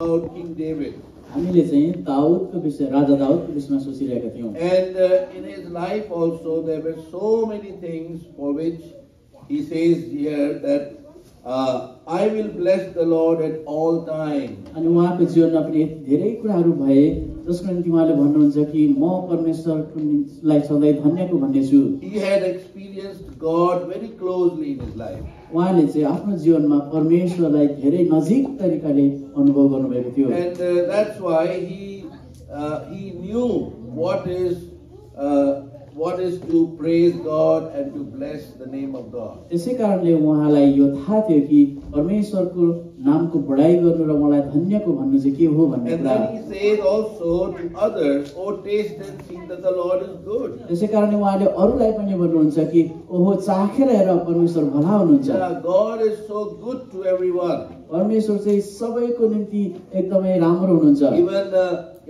about King David. हामीले चाहिँ दाउदको विषय राजा दाउदको विषयमा सोचिरहेका थियौँ And in his life also there were so many things for which he says here that I will bless the Lord at all times. अनि उहाँको जीवनमा पनि धेरै कुराहरू भए जसको निम्ति उहाँले भन्नुहुन्छ कि म परमेश्वरलाई सधैँ धन्यको भन्नेछु He had experienced God very closely in his life. उहाँले चाहिँ आफ्नो जीवनमा परमेश्वरलाई धेरै नजिक तरिकाले अनुभव गर्नुभएको थियो And that's why he knew what is to praise God and to bless the name of God. त्यसै कारणले उहाँलाई यो थाहा थियो कि परमेश्वरको नामको बढाइ गर्नु र मलाई धन्यको भन्नु चाहिँ के हो भन्ने And कुरा then he says also to others, oh taste and see that the Lord is good. त्यसै कारणले उहाँले अरूलाई पनि भन्नुहुन्छ कि ओहो चाखेर हेर परमेश्वर भला हुनुहुन्छ Yeah, God is so good to everyone. परमेश्वर चाहिँ सबैको निम्ति एकदमै राम्रो हुनुहुन्छ Even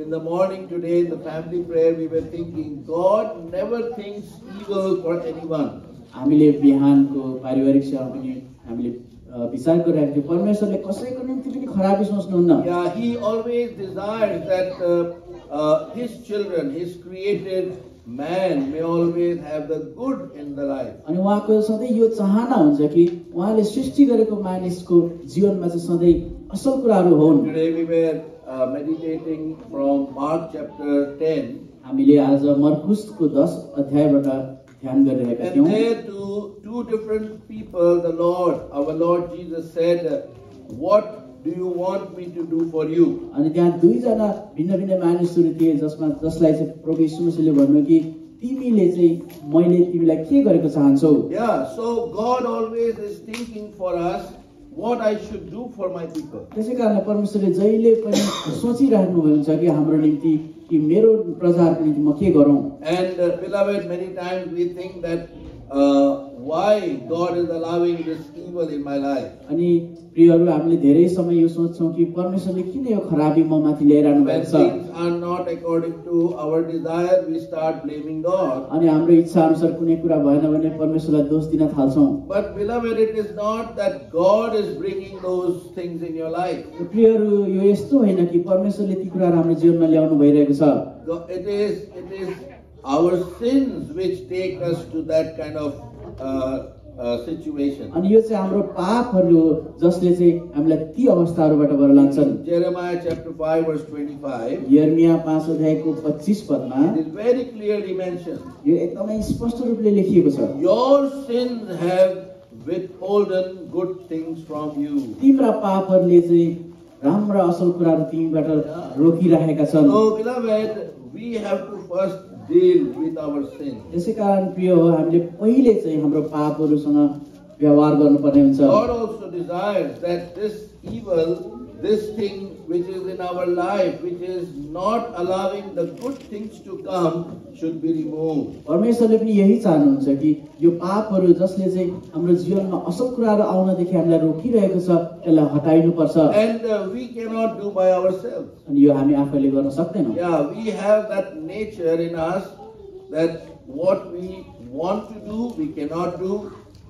in the morning today in the family prayer we were thinking God never thinks evil for anyone. हामीले बिहानको पारिवारिक सेवा पनि हामीले विचार गरिरहेको थियौँ परमेश्वरले कसैको निम्ति पनि खराबी सोच्नुहुन्न Yeah, he always desires that his children, his created man may always have the good in the life. अनि उहाँको सधैँ यो चाहना हुन्छ कि उहाँले सृष्टि गरेको मानिसको जीवनमा चाहिँ सधैँ असल कुराहरू हुन् Today we were meditating from Mark chapter 10. हामीले आज मर्कुसको 10 अध्यायबाट ध्यान गरिरहेका And थियौँ there to two different people, our Lord Jesus said, what do you want me to do for you? अनि त्यहाँ दुईजना भिन्न भिन्न मानिसहरू थिए जसलाई चाहिँ प्रभु यीशु मसीहले भन्नु कि तिमीले चाहिँ मैले तिमीलाई के गरेको चाहन्छौ Yeah, so God always is thinking for us what I should do for my people. त्यसै कारणले परमेश्वरले जहिले पनि सोचिराख्नु हुन्छ कि हाम्रो निम्ति कि मेरो प्रजाहरूको निम्ति म के गरौँ And beloved, many times we think that why God is allowing this evil in my life. अनि प्रियहरू हामीले धेरै समय यो सोच्छौँ कि परमेश्वरले किन यो खराबी म माथि ल्याइरहनु When भएको छ things are not according to our desire, we start blaming God. अनि हाम्रो इच्छा अनुसार कुनै कुरा भएन भने परमेश्वरलाई दोष दिन थाल्छौँ But beloved, it is not that God is bringing those things in your life. प्रियहरू यो यस्तो होइन कि परमेश्वरले ती कुराहरू हाम्रो जीवनमा ल्याउनु भइरहेको छ It is our sins which take us to that kind of situation. अनि यो चाहिँ हाम्रो पापहरू हो जसले चाहिँ हामीलाई ती अवस्थाहरूबाट गर लान्छन् Jeremiah chapter 5 verse 25. यिर्मिया 5 अध्यायको 25 पदमा It is very clearly mentioned. यो एकदमै स्पष्ट रूपले लेखिएको छ Your sins have withholden good things from you. तिम्रा पापहरूले चाहिँ राम्रा असल कुराहरू तिमीबाट रोकिरहेका छन् So beloved, we have to first deal with our sins. त्यसै कारण प्रिय हो हामीले पहिले चाहिँ हाम्रो पापहरूसँग व्यवहार गर्नुपर्ने हुन्छ God also desires that this evil, this thing which is in our life, which is not allowing the good things to come, should be removed. परमेश्वरले पनि यही चाहनुहुन्छ कि यो पापहरू जसले चाहिँ हाम्रो जीवनमा असल कुराहरू आउनदेखि हामीलाई रोकिरहेको छ त्यसलाई हटाइनुपर्छ And we cannot do by ourselves. अनि यो हामी आफैले गर्न सक्दैनौँ Yeah, we have that nature in us that what we want to do, we cannot do.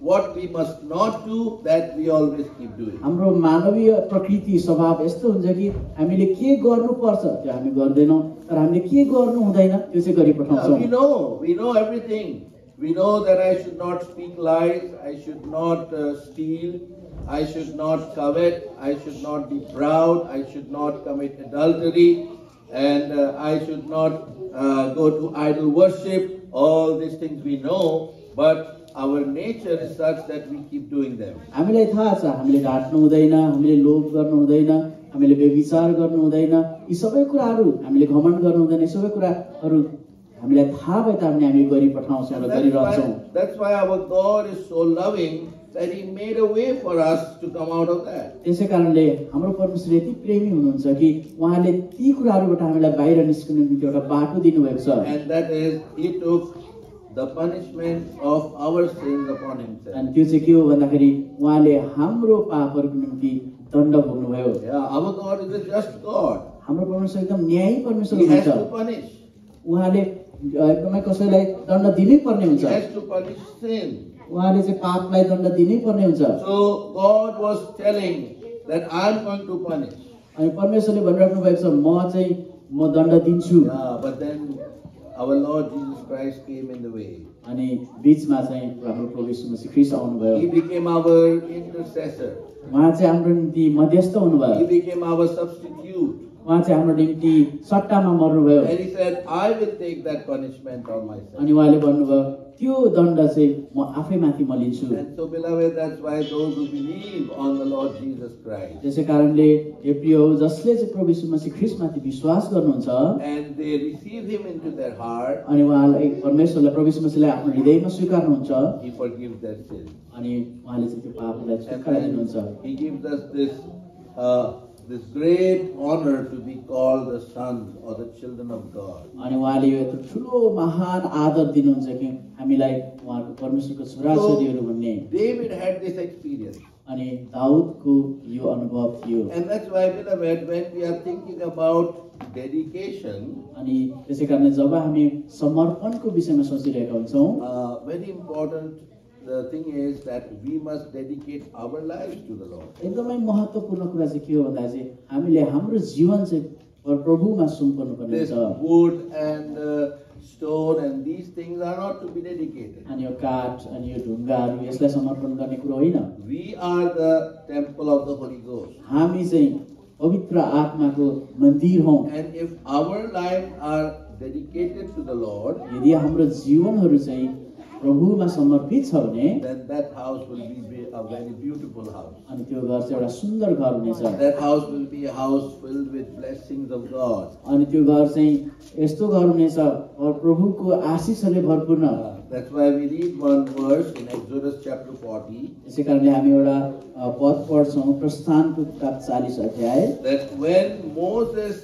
What we must not do, that we always keep doing. हाम्रो मानवीय प्रकृति स्वभाव यस्तो हुन्छ कि हामीले के गर्नुपर्छ त्यो हामी गर्दैनौँ तर हामीले के गर्नु हुँदैन त्यो चाहिँ गरिपठाउँछौँ We know everything. We know that I should not speak lies, I should not steal, I should not covet, I should not be proud, I should not commit adultery, and I should not go to idol worship. All these things we know, but our nature is such that we keep doing them. हामीलाई थाहा छ हामीले ढाट्नु हुँदैन हामीले लोभ गर्नु हुँदैन हामीले व्यभिचार गर्नु हुँदैन यी सबै कुराहरू हामीले घमण्ड गर्नु हुँदैन यी सबै कुराहरू हामीलाई थाहा भए तापनि हामी गरिपठाउँछौँ र गरिरहन्छौँ That's why our God is so loving that He made a way for us to come out of that. त्यसै कारणले हाम्रो परमेश्वर यति प्रेमी हुनुहुन्छ कि उहाँले ती कुराहरूबाट हामीलाई बाहिर निस्कनु निम्ति एउटा बाटो दिनुभएको छ And that is, He took the punishment of our sins upon Himself. अनि त्यो चाहिँ के हो भन्दाखेरि उहाँले हाम्रो पापहरूको निम्ति दण्ड भोग्नुभयो Yeah, our God is a just God. हाम्रो परमेश्वर एकदम न्यायी परमेश्वर He has to हुनुहुन्छ punish. उहाँले एकदमै कसैलाई दण्ड दिनै पर्ने He हुन्छ has to punish sin. उहाँले चाहिँ पापलाई दण्ड दिनै पर्ने हुन्छ So God was telling that I'm going to punish. अनि परमेश्वरले भनिराख्नु भएको छ म दण्ड दिन्छु। Yeah, but then our Lord Jesus Christ came in the way. अनि बीचमा चाहिँ हाम्रो प्रभु यीशु मसीह ख्रीष्ट आउनुभयो। He became our intercessor. उहाँ चाहिँ हाम्रो निम्ति मध्यस्थ हुनुभयो। He became our substitute. उहाँ चाहिँ हाम्रो निम्ति सट्टामा मर्नुभयो। And he said, I will take that punishment on myself. अनि उहाँले भन्नुभयो त्यो दण्ड चाहिँ म आफैमाथि म लिन्छु। And so beloved, that's why those who believe on the Lord Jesus Christ त्यसै कारणले हे प्रिय जसले चाहिँ प्रभु यीशु मसीह ख्रीष्टमाथि विश्वास गर्नुहुन्छ and they receive him into their heart, अनि उहाँलाई परमेश्वरलाई प्रभु यीशु मसीहलाई आफ्नो हृदयमा स्वीकार्नुहुन्छ he forgives their sins. अनि उहाँले चाहिँ त्यो पापलाई And छुटकारा दिनुहुन्छ। then he gives us this great honor to be called the sons or the children of God. अनि उहाँले यो यत्रो ठुलो महान आदर दिनुहुन्छ कि हामीलाई उहाँको परमेश्वरको छोराछोरीहरू भन्ने। David had this experience. अनि दाउदको यो अनुभव थियो। And that's why, beloved, when we are thinking about dedication, अनि त्यसै कारणले जब हामी समर्पणको विषयमा सोचिरहेका हुन्छौँ very important the thing is that we must dedicate our lives to the Lord. एकदमै महत्त्वपूर्ण कुरा चाहिँ के हो भन्दा चाहिँ हामीले हाम्रो जीवन चाहिँ प्रभुमा सुम्पर्नु पर्ने This हुन्छ। wood and stone and these things are not to be dedicated. अनि यो काठ अनि यो ढुङ्गाहरू यसलाई समर्पण गर्ने कुरो होइन। We are the temple of the Holy Ghost. हामी चाहिँ पवित्र आत्माको मन्दिर हौँ। And if our lives are dedicated to the Lord, यदि हाम्रो जीवनहरू चाहिँ प्रभुमा समर्पित छ भने then that house will be a very beautiful house. अनि त्यो घर चाहिँ एउटा सुन्दर घर हुनेछ। That house will be a house filled with blessings of God. अनि त्यो घर चाहिँ यस्तो घर हुनेछ प्रभुको आशिषहरूले भरपूर्ण। That's why we read one verse in Exodus chapter 40. त्यसै कारणले हामी एउटा पद पढ्छौँ प्रस्थानको किताब 40 अध्याय। That when Moses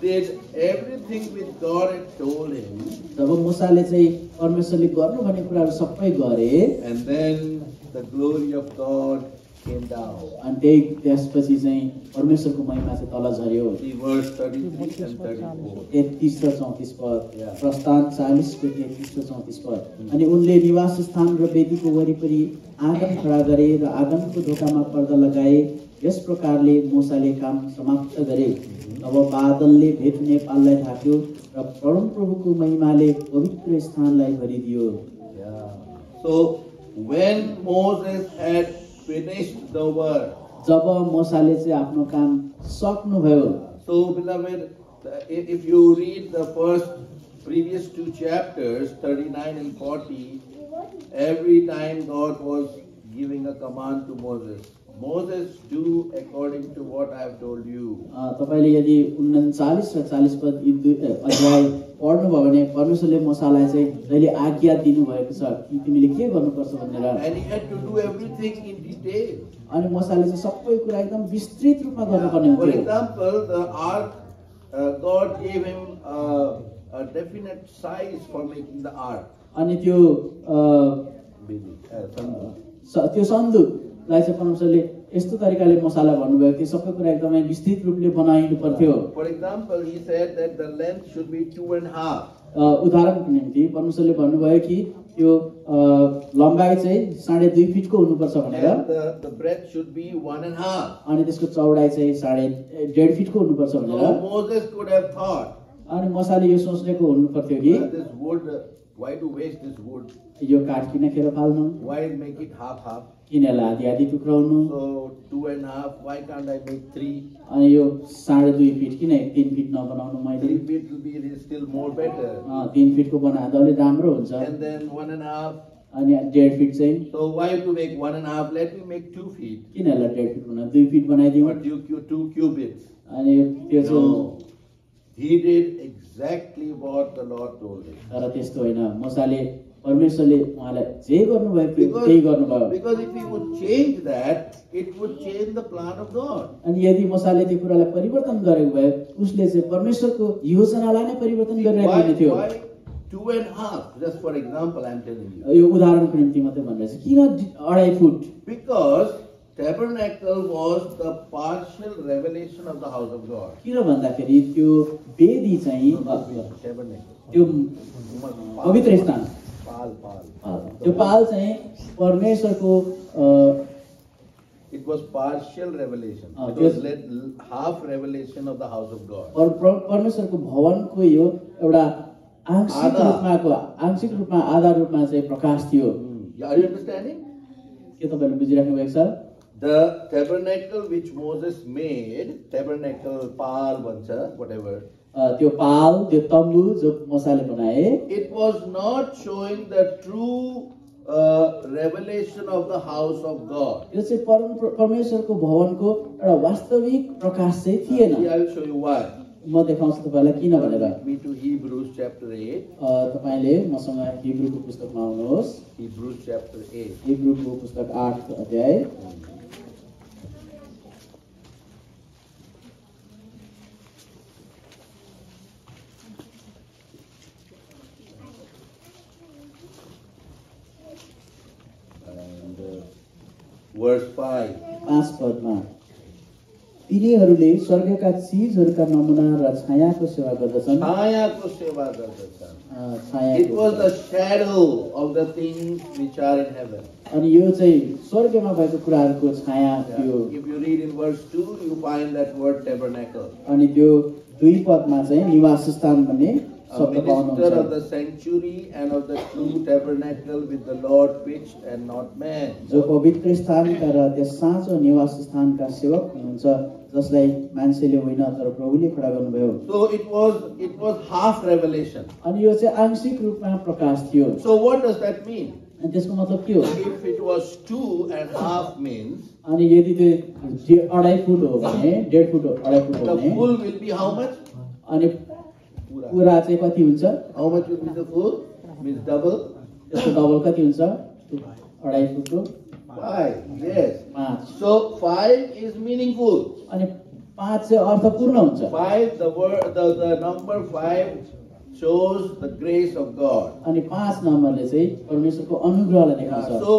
did everything which God had told him, जब मूसाले चाहिँ परमेश्वरले गर्नु भन्ने कुराहरू सबै गरे and then the glory of God came down. अनि त्यसपछि चाहिँ परमेश्वरको महिमा चाहिँ तल झर्यो। See verse 33 and 34. 33 र 34 पद। Yeah. प्रस्थान 40 को 33 र 34 पद। अनि उनले निवास स्थान र वेदीको वरिपरि आँगन खडा गरे र आँगनको ढोकामा पर्दा लगाए। यस प्रकारले मूसाले काम समाप्त गरे। अब बादलले भेट्ने पाललाई ढाक्यो र परम प्रभुको महिमाले पवित्र स्थानलाई भरिदियो। Yeah. So when Moses had finished the work, जब मूसाले चाहिँ आफ्नो काम सक्नुभयो। so beloved, if you read the previous two chapters, 39 and 40, every time God was giving a command to Moses. Moses, do according to what I have told you. तपाईले यदि 39 र 40 पद अध्याय पढ्नुभयो भने परमेश्वरले मूसालाई चाहिँ जहिले आज्ञा दिनुभएको छ कि तिमीले के गर्नुपर्छ भनेर। And he had to do everything in detail. अनि मूसाले चाहिँ सबै कुरा एकदम विस्तृत रूपमा गर्नुपर्ने For हुन्थ्यो। example, the ark, God gave him a definite size for making the ark. अनि त्यो त्यो सन्दुकलाई चाहिँ परमेश्वरले यस्तो तरिकाले मूसालाई भन्नुभयो कि सबै कुरा एकदमै विस्तृत रूपले बनाइनु पर्थ्यो। For example, he said that the length should be 2.5. उदाहरणको निम्ति परमेश्वरले भन्नुभयो कि त्यो लम्बाइ चाहिँ 2.5 फिटको हुनुपर्छ भनेर। And the breadth should be 1.5. अनि त्यसको चौडाइ चाहिँ 1.5 फिटको हुनुपर्छ भनेर। So Moses could have thought, अनि मूसाले यो सोच्नेको हुनु पर्थ्यो कि this wood, why to waste this wood? यो काठ किन खेर फाल्नु, Why make it half-half? किन यसलाई आधी आधी टुक्राउनु, So 2.5, why can't I make 3? अनि यो 2.5 फिट किन 3 फिट नबनाउनु मैले। 3 feet will be still more better. 3 फिटको बनाउँदा अलि राम्रो हुन्छ। And then 1.5. अनि 1.5 फिट चाहिँ So why to make 1.5? Let me make 2 feet. किन यसलाई 1.5 फिट बनाउनु, 2 फिट बनाइदिउँ। Or 2 cubits. अनि त्यो चाहिँ No. He did exactly what the Lord told him. तर त्यस्तो होइन, मूसाले परमेश्वरले उहाँलाई जे गर्नुभयो त्यही गर्नुभयो। Because if he would change that, it would change the plan of God. अनि यदि मूसाले त्यो कुरालाई परिवर्तन गरेको भए उसले चाहिँ परमेश्वरको योजनालाई नै परिवर्तन गरिरहेको हुने थियो। Why 2.5? Just for example, I am telling you. यो उदाहरणको निम्ति मात्रै भनिरहेको छु। किन 2.5 foot? Because tabernacle was the partial revelation of the house of God. किन भन्दाखेरि त्यो वेदी चाहिँ Tabernacle. त्यो पवित्र स्थान Pal. त्यो पाल चाहिँ परमेश्वरको it was partial revelation. Ah, It was half revelation of the house of God. और परमेश्वरको भवनको यो एउटा आंशिक रूपमा आधा रूपमा चाहिँ प्रकाश थियो। Are you understanding? के तपाईहरुले बुझिराख्नु भएको छ? The tabernacle which Moses made, tabernacle, pal, vancha, whatever. त्यो पाल त्यो तम्बु जो मोसाले बनाए, It was not showing the true revelation of the house of God. यो चाहिँ परमेश्वरको भवनको एउटा वास्तविक प्रकाश चाहिँ थिएन। See, I will show you why. म देखाउँछु तपाईलाई किन भनेर। Turn with me to Hebrews chapter 8. तपाईले मसँग हिब्रूको पुस्तकमा आउनुहोस्। Hebrews chapter 8. हिब्रूको पुस्तक 8 अध्याय। Verse 5. 5 पदमा तिनीहरूले स्वर्गका चीजहरूका नमुना र छायाको सेवा गर्दछन्। छायाको सेवा गर्दछन्। छाया It was the shadow of the things which are in heaven. अनि यो चाहिँ स्वर्गमा भएको कुराहरूको छाया थियो। If you read in verse 2, you find that word tabernacle. अनि त्यो 2 पदमा चाहिँ निवास स्थान भन्ने A शब्द minister पाउनुहुन्छ। of the sanctuary and of the true tabernacle with the Lord pitched and not man. जो पवित्र स्थानका र त्यस साँचो निवास स्थानका सेवक हुनुहुन्छ, जसलाई मान्छेले होइन तर प्रभुले खडा गर्नुभयो। So it was half revelation. अनि यो चाहिँ आंशिक रूपमा प्रकाश थियो। So what does that mean? अनि त्यसको मतलब के हो? If it was 2.5 means अनि यदि त्यो 2.5 फुट हो भने 1.5 फुट 2.5 फुट हो the भने full will be how much? अनि पुरा चाहिँ कति हुन्छ? How much will be the full? Means double? त्यसको डबल कति हुन्छ? 2.5 फुटको 5. Yes. 5। So 5 is meaningful. अनि 5 चाहिँ अर्थपूर्ण हुन्छ। 5, the number 5 shows the grace of God. अनि 5 नम्बरले चाहिँ परमेश्वरको अनुग्रहलाई देखाउँछ। So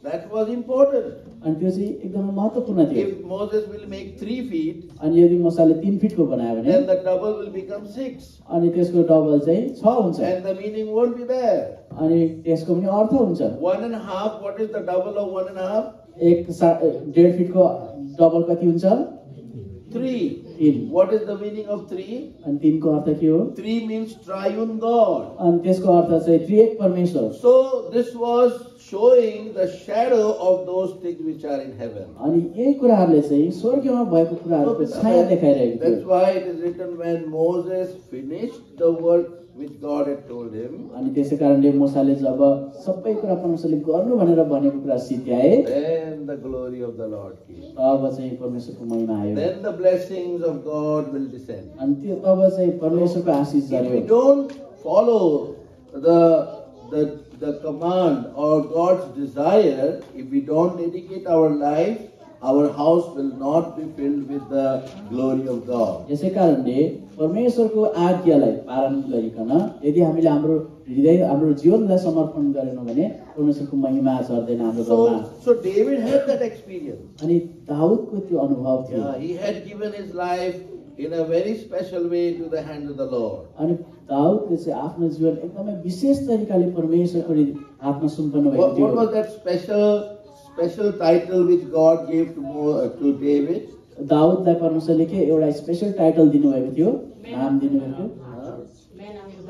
that was important. अनि त्यो चाहिँ एकदमै महत्त्वपूर्ण थियो। If Moses will make 3 feet, अनि यदि मोसाले 3 फिटको बनायो भने then the double will become 6. अनि त्यसको डबल चाहिँ 6 हुन्छ। And the meaning won't be there. अनि त्यसको पनि अर्थ हुन्छ। 1.5, what is the double of 1.5? 1.5 फिटको डबल कति हुन्छ? 3. 3। What is the meaning of 3? अनि 3 को अर्थ के हो? 3 means triune God. अनि त्यसको अर्थ चाहिँ त्रिएक परमेश्वर। So this was showing the shadow of those things which are in heaven. अनि यही कुराहरूले चाहिँ स्वर्गमा भएको कुराहरूको छाया देखाइरहेको That's थियो। why it is written when Moses finished the work which God had told him, अनि त्यसै कारणले मोसाले जब सबै कुरा परमेश्वरले गर्नु भनेर भनेको कुरा सिद्ध्याए, then the glory of the Lord came. तब चाहिँ परमेश्वरको महिमा आयो। Then the blessings of God will descend. अनि त्यो तब चाहिँ परमेश्वरको आशीष If we झर्यो। don't follow the command or God's desire, if we don't dedicate our life, our house will not be filled with the glory of God. यसै कारणले परमेश्वरको आज्ञालाई पालन गरिकन यदि हामीले हाम्रो हृदय हाम्रो जीवनलाई समर्पण गरेनौँ भने परमेश्वरको महिमा झर्दैन हाम्रो घरमा। So David had that experience. अनि दाउदको त्यो अनुभव थियो। Yeah, he had given his life in a very special way to the hand of the Lord. अनि दाउदले चाहिँ आफ्नो जीवन एकदमै विशेष तरिकाले परमेश्वरको हातमा सुम्पनु भएको What थियो। was that special title which God gave to David? दाउदलाई परमेश्वरले के एउटा स्पेशल टाइटल दिनुभएको थियो, नाम दिनुभएको थियो?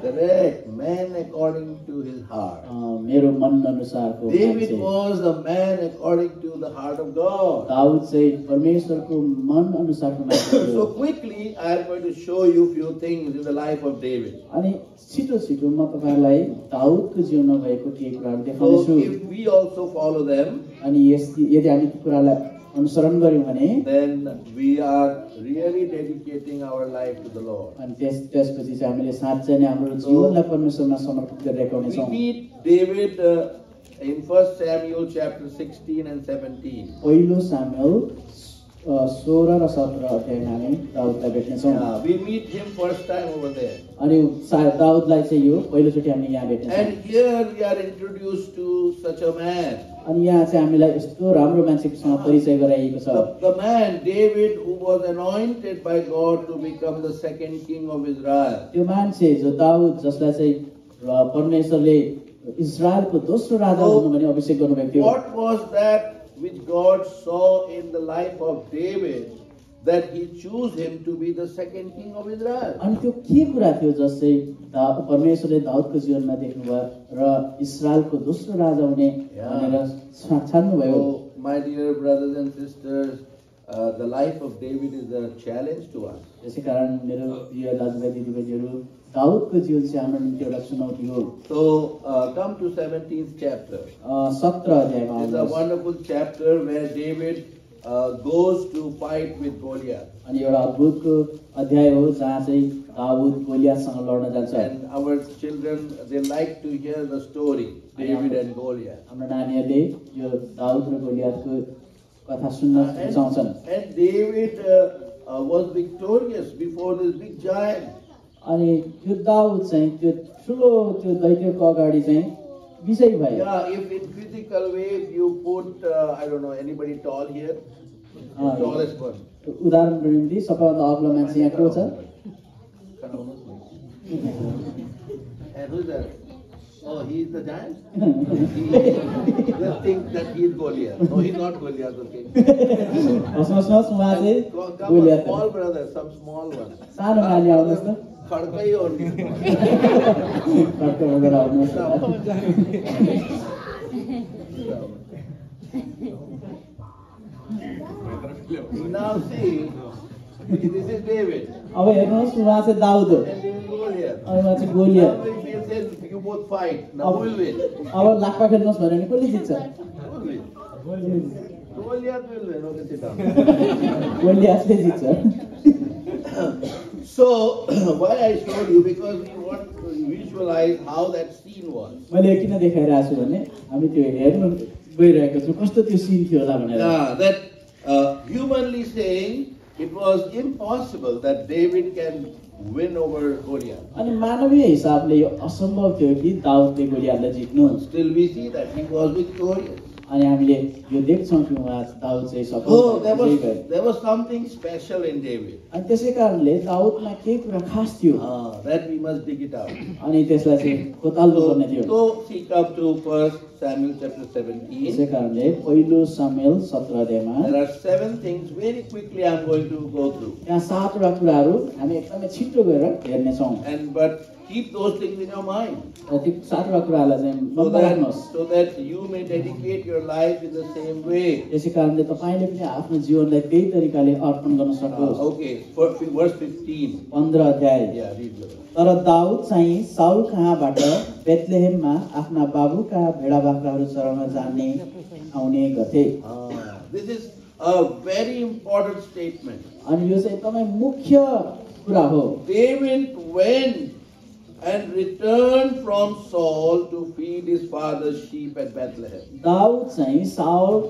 Correct, man according to his heart. मेरो मन अनुसारको David मान्छे। was a man according to the heart of God. Daud चाहिँ परमेश्वरको मन अनुसारको मान्छे थियो। So quickly, I am going to show you few things in the life of David. अनि छिटो छिटो म तपाईहरुलाई दाउदको जीवनमा भएको केही कुराहरू So देखाउनेछु। if we also follow them, अनि यदि हामी ती कुरालाई अनुसरण गर्यौं भने then we are really dedicating our life to the Lord. अनि त्यसपछि चाहिँ हामीले साँच्चै नै हाम्रो जीवनलाई परमेश्वरमा समर्पित गरिरहेका We हुनेछौँ। meet David in 1 Samuel chapter 16 and 17. पहिलो सामुएल 16 र 17 अध्यायमा हामी दाउदलाई भेट्नेछौँ। Yeah, we meet him first time over there. अनि दाउदलाई चाहिँ यो पहिलोचोटि हामी यहाँ भेट्नेछौँ। And here we are introduced to such a man. अनि यहाँ चाहिँ हामीलाई यस्तो राम्रो मान्छेसँग परिचय गराइएको छ। The man David who was anointed by God to become the second king of Israel. त्यो मान्छे जो दाउद जसलाई चाहिँ परमेश्वरले इजरायलको दोस्रो राजा हुनु भने अभिषेक गर्नुभएको थियो। What was that which God saw in the life of David that he chose him to be the second king of Israel? अनि त्यो के कुरा थियो जसै परमेश्वरले दाउदको जीवनमा देख्नुभयो र इस्रायलको दोस्रो राजा हुने भनेर छान्नुभयो। So, my dear brothers and sisters, the life of David is a challenge to us. त्यसै कारण मेरो प्रिय दाजुभाइ दिदीबहिनीहरू दाउदको जीवन चाहिँ हाम्रो निम्ति एउटा चुनौती हो। So, come to 17th chapter. 17 अध्यायमा It's a wonderful chapter where David goes to fight with Goliath. अनि एउटा अद्भुतको अध्याय हो जहाँ चाहिँ दाउद गोलियातसँग लड्न जान्छ। And our children, they like to hear the story, David and Goliath. हाम्रो नानीहरूले यो दाउद र गोलियातको कथा सुन्न रुचाउँछन्। And David was victorious before this big giant. अनि त्यो दाउद चाहिँ त्यो ठुलो त्यो दैत्यको अगाडि चाहिँ विजयी भयो। Yeah, if in physical way if you put, I don't know, anybody tall here? The tallest one. उदाहरणको निम्ति सबैभन्दा अग्लो मान्छे यहाँ को छ? And who's that? Oh, he's the giant? Just think that he's Goliath. No, he's not Goliath, okay? हँस उहाँ चाहिँ Come on, small brother, some small one. सानो नानी आउनुहोस् न। खड्कै हो नि। खड्का वगेर आउनुहोस्। Now see, this is David. अब हेर्नुहोस् उहाँ चाहिँ दाउद हो And this is Goliath. अनि उहाँ चाहिँ Goliath. Now if you say you both fight, now who will win? अब लाखमा खेल्नुहोस् भन्यो भने कसले जित्छ? Who will win? Goliath will win. Okay, sit down. गोलियतले जित्छ। So, why I showed you, because we want to visualize how that scene was. मैले किन देखाइरहेको छु भने हामी त्यो हेर्नु गइरहेको छौँ कस्तो त्यो सिन थियो होला भनेर। Yeah, that humanly saying, it was impossible that David can win over Goliath. अनि मानवीय हिसाबले यो असम्भव थियो कि दाउदले गोलियतलाई जित्नु। Still we see that he was victorious. अनि हामीले यो देख्छौँ कि उहाँ दाउद चाहिँ सफल Oh, भयो। there was something special in David. अनि त्यसै कारणले दाउदमा केही कुरा खास थियो That we must dig it out. अनि त्यसलाई चाहिँ खोताल्नु पर्ने थियो। So, seek up to 1 Samuel chapter त्यसै 17. कारणले पहिलो सामुएल 17 अध्यायमा There are 7 things. Very quickly I am going to go through. त्यहाँ 7 वटा कुराहरू हामी एकदमै छिटो गएर हेर्नेछौँ। But keep those things in your mind. र ती 7 वटा कुराहरूलाई चाहिँ मनमा राख्नुहोस्। So that you may dedicate your life in the same way. त्यसै कारणले तपाईले पनि आफ्नो जीवनलाई त्यही तरिकाले अर्पण गर्न सक्नुहोस्। Okay, for verse 15. 15 अध्याय। Yeah, read the verse. तर दाउद चाहिँ साउल कहाँबाट बेथलेहेममा आफ्ना बाबुका भेडा बाख्राहरू चराउन जाने आउने गर्थे। This is a very important statement. अनि यो चाहिँ एकदमै मुख्य कुरा हो। David went and returned from Saul to feed his father's sheep at Bethlehem. Daud चाहिँ साउल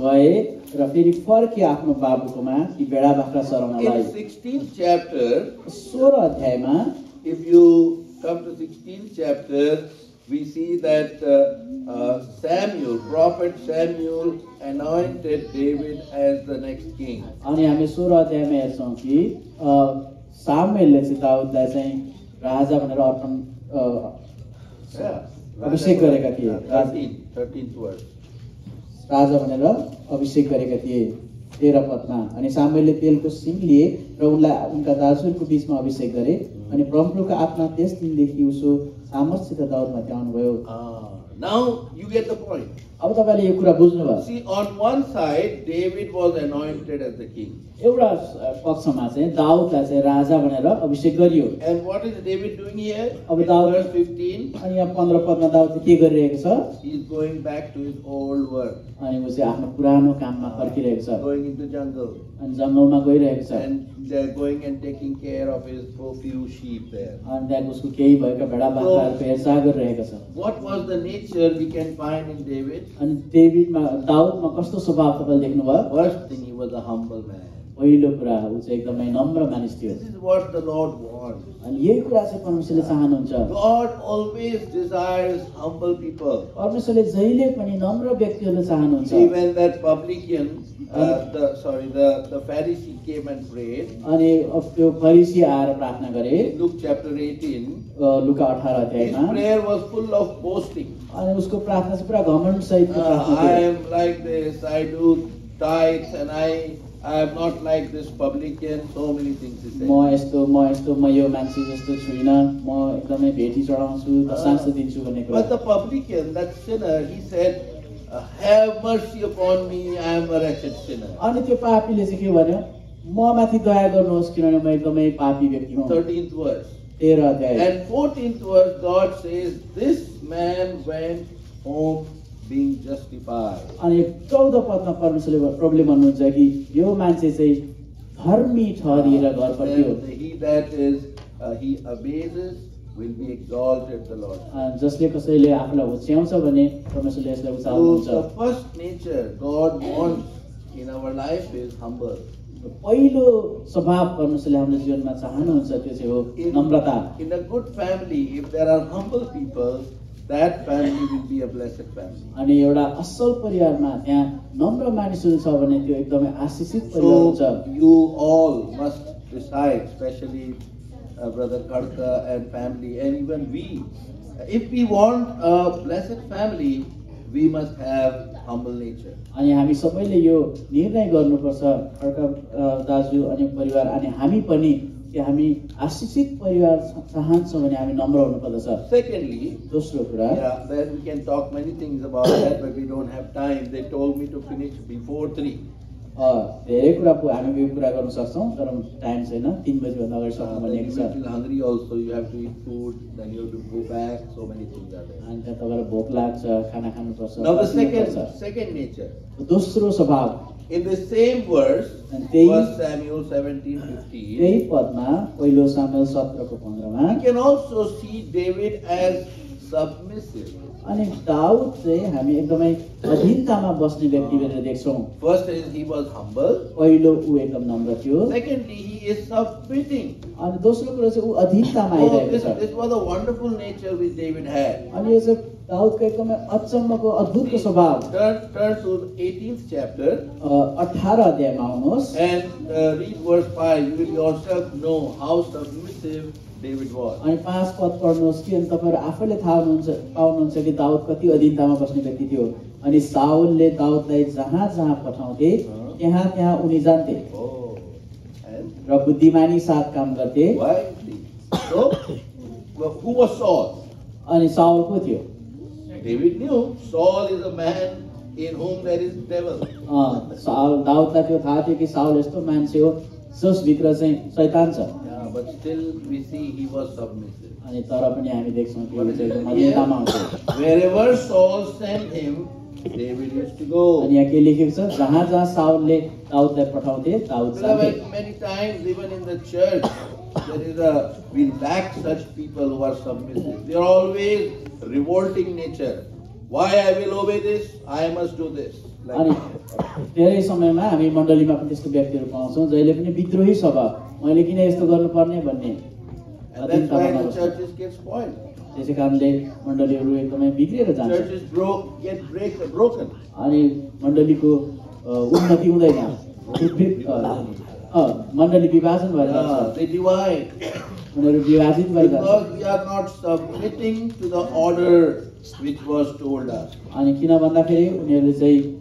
गए र फेरि फर्के आफ्नो बाबुकोमा ती भेडा बाख्रा चराउनलाई। In 16th chapter, 16 अध्यायमा if you come to 16th chapter, we see that Samuel, prophet Samuel, anointed David as the next king. अनि हामी 16 अध्यायमा हेर्छौँ कि सामुएलले चाहिँ दाउदलाई चाहिँ राजा भनेर अर्पण अभिषेक गरेका थिए। 13th verse. राजा भनेर अभिषेक गरेका थिए 13 पदमा। अनि सामुएलले तेलको सिङ लिए र उनलाई उनका दाजुहरूको बीचमा अभिषेक गरे अनि परमप्रभुको आत्मा त्यस दिनदेखि उसो सामर्थ्यसित दाउदमाथि आउनुभयो। Now you get the point. अब तपाईले यो कुरा बुझ्नुभयो। See, on one side, David was anointed as the king. एउटा पक्षमा चाहिँ दाउदलाई चाहिँ राजा भनेर अभिषेक गरियो। And what is David doing here? अब In दाउद verse 15, अनि यहाँ 15 पदमा दाउदले के गरिरहेको छ? he is going back to his old work, अनि उ चाहिँ आफ्नो पुरानो काममा फर्किरहेको छ। going into jungle, अनि जङ्गलमा गइरहेको छ। and they're going and taking care of his few sheep there. अनि त्यहाँ उसको केही भएका भेडा बाख्राहरूको हेरचाह गरिरहेको छ। What was the nature we can find in David? अनि डेभिडमा दाउदमा कस्तो स्वभाव तपाईले देख्नुभयो? First thing, he was a humble man. पहिलो कुरा उ चाहिँ एकदमै नम्र मानिस थियो। This is what the Lord wants. अनि यही कुरा चाहिँ परमेश्वरले चाहनुहुन्छ। God always desires humble people. परमेश्वरले जहिले पनि नम्र व्यक्तिहरूलाई चाहनुहुन्छ। See, when that publican the Pharisee came and prayed. अनि अब त्यो फरिसी आएर प्रार्थना गरे In Luke chapter 18, लुका 18 his अध्यायमा prayer was full of boasting. अनि उसको प्रार्थना चाहिँ पुरा घमण्ड सहितको प्रार्थना I थियो am like this, I do tithes, and I am not like this publican, so many things he said. म यस्तो म यो मान्छे जस्तो छुइनँ म एकदमै भेटी चढाउँछु दशांश दिन्छु भन्ने कुरा But the publican, that sinner, he said, have mercy upon me, I am a wretched sinner. अनि त्यो पापीले चाहिँ के भन्यो म माथि दया गर्नुहोस् किनभने म एकदमै पापी व्यक्ति हुँ 13th verse. 13 अध्याय And 14th verse, God says, this man went home being justified. अनि 14 पदमा परमेश्वरले प्रभुले भन्नुहुन्छ कि यो मान्छे चाहिँ धर्मी ठहरिएर घर फर्क्यो Then he that is, he abases, will be exalted the Lord. जसले कसैले आफूलाई होच्याउँछ भने परमेश्वरले यसलाई So उचाल्नुहुन्छ the first nature God wants in our life is humble. पहिलो स्वभाव परमेश्वरले हाम्रो जीवनमा चाहनुहुन्छ त्यो चाहिँ हो Namrata In a good family, if there are humble people, that family will be a blessed family. अनि एउटा असल परिवारमा त्यहाँ नम्र मानिसहरू छ भने त्यो एकदमै आशीषित परिवार हुन्छ So you all must decide, especially Brother Karka and family, and even we, if we want a blessed family, we must have humble nature. अनि हामी सबैले यो निर्णय गर्नुपर्छ खड्का दाजु अनि परिवार अनि हामी पनि कि हामी आशीषित परिवार चाहन्छौँ भने हामी नम्र हुनुपर्दछ Secondly, दोस्रो कुरा then we can talk many things about that, but we don't have time. They told me to finish before 3. धेरै कुरा हामी यो कुरा गर्न सक्छौँ तर टाइम छैन 3 बजे भन्दा अगाडि सक्नु Then भनेको you छ will feel hungry also. You have to eat food. Then you have to go back. So many things are there. अनि त्यहाँ तपाईँलाई भोक लाग्छ खाना खानुपर्छ Now the बस्नुपर्छ। second nature. दोस्रो स्वभाव In the same verse, And they- 1 Samuel 17:15, त्यही पदमा पहिलो सामुएल 17 को 15 मा we can also see David as submissive. अनि दाउद चाहिँ हामी एकदमै अधीनतामा बस्ने व्यक्ति भनेर देख्छौँ First is he was humble. पहिलो ऊ एकदम नम्र थियो Secondly, he is submitting. अनि दोस्रो कुरा चाहिँ ऊ अधीनतामा Oh, आइरहेको this, छ this was a wonderful nature which David had. अनि यो चाहिँ दाउदको एकदमै अचम्मको अद्भुतको स्वभाव Turn to the 18th chapter 18 अध्यायमा आउनुहोस् and read verse 5. You will yourself know how submissive David was. अनि 5 पद पढ्नुहोस् कि अनि तपाईँहरू आफैले थाहा पाउनुहुन्छ कि दाउद कति अधीनतामा बस्ने व्यक्ति थियो अनि साउलले दाउदलाई जहाँ जहाँ पठाउँथे त्यहाँ त्यहाँ उनी जान्थे Oh, and र बुद्धिमानी साथ काम गर्थे wisely. So, who was Saul? अनि साउल को थियो David knew Saul is a man in whom there is devil. Saul दाउदलाई त्यो थाहा थियो कि साउल यस्तो मान्छे हो जसभित्र चाहिँ शैतान छ Yeah, but still we see he was submissive. अनि तर पनि हामी देख्छौँ कि ऊ चाहिँ एकदम अधीनतामा आउँछ Wherever Saul sent him, David used to go. अनि यहाँ के लेखेको छ जहाँ जहाँ साउलले दाउदलाई पठाउँथे दाउद जान्थे Beloved, many times even in the church, we lack such people who are submissive. They are always revolting nature. Why I will obey this? I must do this. अनि धेरै समयमा हामी मण्डलीमा पनि त्यस्तो व्यक्तिहरू पाउँछौँ जहिले पनि विद्रोही स्वभाव मैले किन यस्तो गर्नुपर्ने भन्ने And that's why the churches get spoiled. त्यसै कारणले मण्डलीहरू एकदमै बिग्रिएर जान्छ Churches get broken. अनि मण्डलीको उन्नति हुँदैन मण्डली विभाजन भएर जान्छ They divide. उनीहरू विभाजित भएर जान्छ Because we are not submitting to the order which was told us. अनि किन भन्दाखेरि उनीहरूले चाहिँ